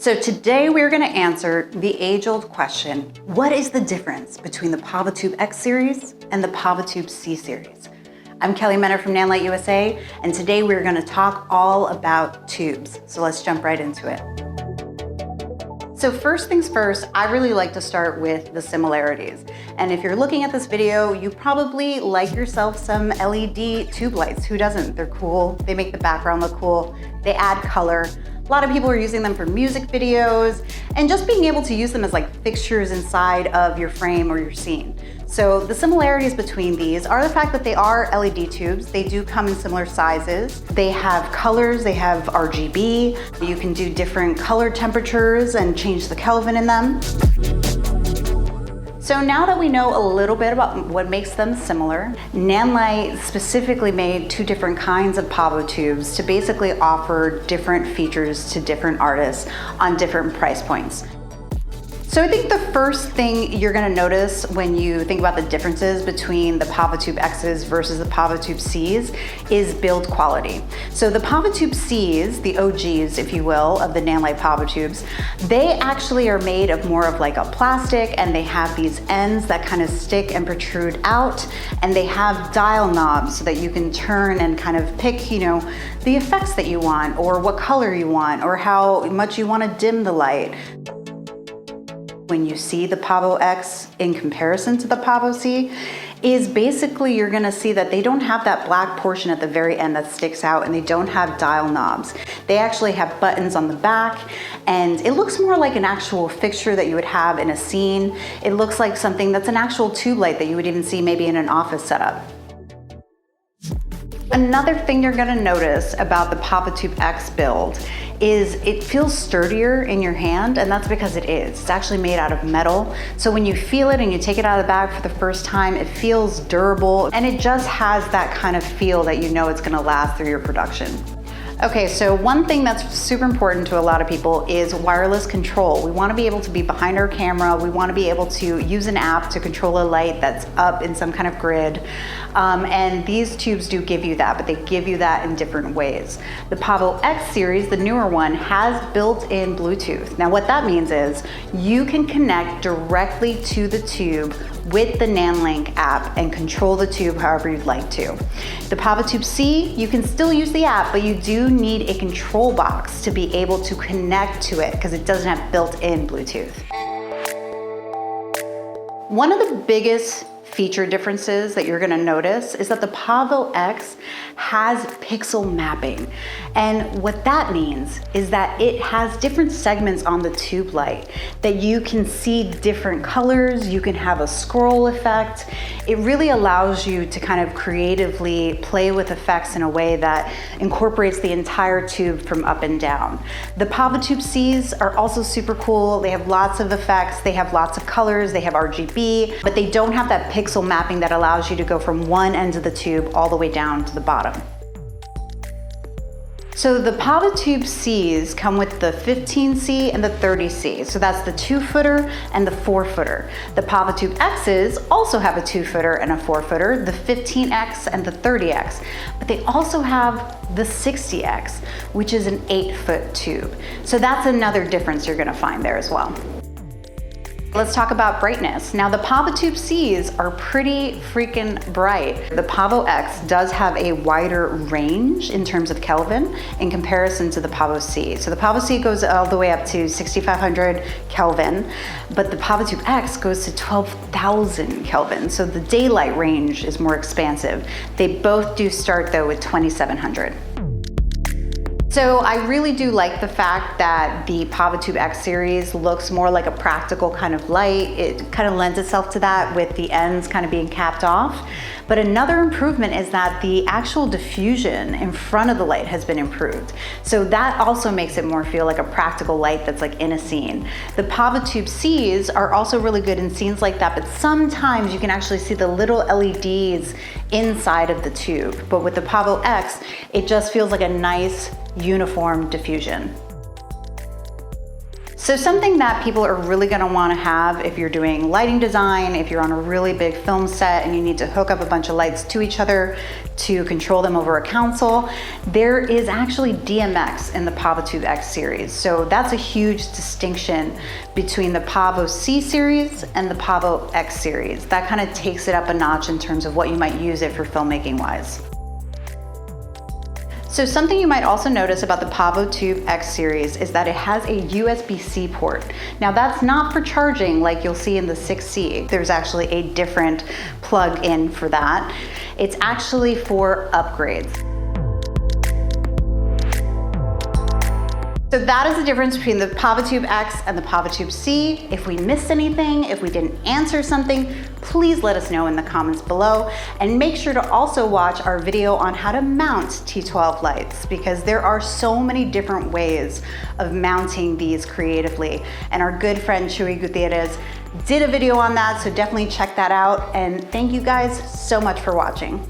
So today we're going to answer the age-old question, what is the difference between the PavoTube X series and the PavoTube C series? I'm Kelly Menner from Nanlite USA, and today we're going to talk all about tubes. So let's jump right into it. So first things first, I really like to start with the similarities. And if you're looking at this video, you probably like yourself some LED tube lights. Who doesn't? They're cool. They make the background look cool. They add color. A lot of people are using them for music videos and just being able to use them as like fixtures inside of your frame or your scene. So the similarities between these are the fact that they are LED tubes. They do come in similar sizes. They have colors, they have RGB. You can do different color temperatures and change the Kelvin in them. So now that we know a little bit about what makes them similar, Nanlite specifically made two different kinds of PavoTubes to basically offer different features to different artists on different price points. So I think the first thing you're gonna notice when you think about the differences between the PavoTube X's versus the PavoTube C's is build quality. So the PavoTube C's, the OGs, if you will, of the Nanlite PavoTubes, they actually are made of more of like a plastic, and they have these ends that kind of stick and protrude out, and they have dial knobs so that you can turn and kind of pick, you know, the effects that you want, or what color you want, or how much you want to dim the light. When you see the Pavo X in comparison to the Pavo C, is basically you're gonna see that they don't have that black portion at the very end that sticks out, and they don't have dial knobs. They actually have buttons on the back, and it looks more like an actual fixture that you would have in a scene. It looks like something that's an actual tube light that you would even see maybe in an office setup. Another thing you're gonna notice about the PavoTube X build is it feels sturdier in your hand, and that's because it is. It's actually made out of metal. So when you feel it and you take it out of the bag for the first time, it feels durable, and it just has that kind of feel that you know it's gonna last through your production. Okay, so one thing that's super important to a lot of people is wireless control. We want to be able to be behind our camera. We want to be able to use an app to control a light that's up in some kind of grid. And these tubes do give you that, but they give you that in different ways. The Pavo X series, the newer one, has built-in Bluetooth. Now what that means is you can connect directly to the tube with the Nanlite app and control the tube however you'd like to. The PavoTube C, you can still use the app, but you do need a control box to be able to connect to it because it doesn't have built-in Bluetooth. One of the biggest feature differences that you're gonna notice is that the Pavo X has pixel mapping. And what that means is that it has different segments on the tube light that you can see different colors, you can have a scroll effect. It really allows you to kind of creatively play with effects in a way that incorporates the entire tube from up and down. The PavoTube C's are also super cool. They have lots of effects, they have lots of colors, they have RGB, but they don't have that pixel mapping that allows you to go from one end of the tube all the way down to the bottom. So the PavoTube C's come with the 15C and the 30C. So that's the 2-footer and the 4-footer. The PavoTube X's also have a 2-footer and a 4-footer, the 15X and the 30X. But they also have the 60X, which is an 8-foot tube. So that's another difference you're gonna find there as well. Let's talk about brightness. Now the PavoTube C's are pretty freaking bright. The Pavo X does have a wider range in terms of Kelvin in comparison to the Pavo C. So the Pavo C goes all the way up to 6,500 Kelvin, but the PavoTube X goes to 12,000 Kelvin. So the daylight range is more expansive. They both do start though with 2,700. So I really do like the fact that the PavoTube X series looks more like a practical kind of light. It kind of lends itself to that with the ends kind of being capped off. But another improvement is that the actual diffusion in front of the light has been improved. So that also makes it more feel like a practical light that's like in a scene. The PavoTube C's are also really good in scenes like that, but sometimes you can actually see the little LEDs inside of the tube. But with the Pavo X, it just feels like a nice uniform diffusion. So something that people are really gonna wanna have if you're doing lighting design, if you're on a really big film set and you need to hook up a bunch of lights to each other to control them over a console, there is actually DMX in the PavoTube X series. So that's a huge distinction between the Pavo C series and the Pavo X series. That kind of takes it up a notch in terms of what you might use it for filmmaking wise. So something you might also notice about the PavoTube X series is that it has a USB-C port. Now that's not for charging like you'll see in the 6C. There's actually a different plug-in for that. It's actually for upgrades. So that is the difference between the PavoTube X and the PavoTube C. If we missed anything, if we didn't answer something, please let us know in the comments below. And make sure to also watch our video on how to mount T12 lights, because there are so many different ways of mounting these creatively. And our good friend Chuy Gutierrez did a video on that, so definitely check that out. And thank you guys so much for watching.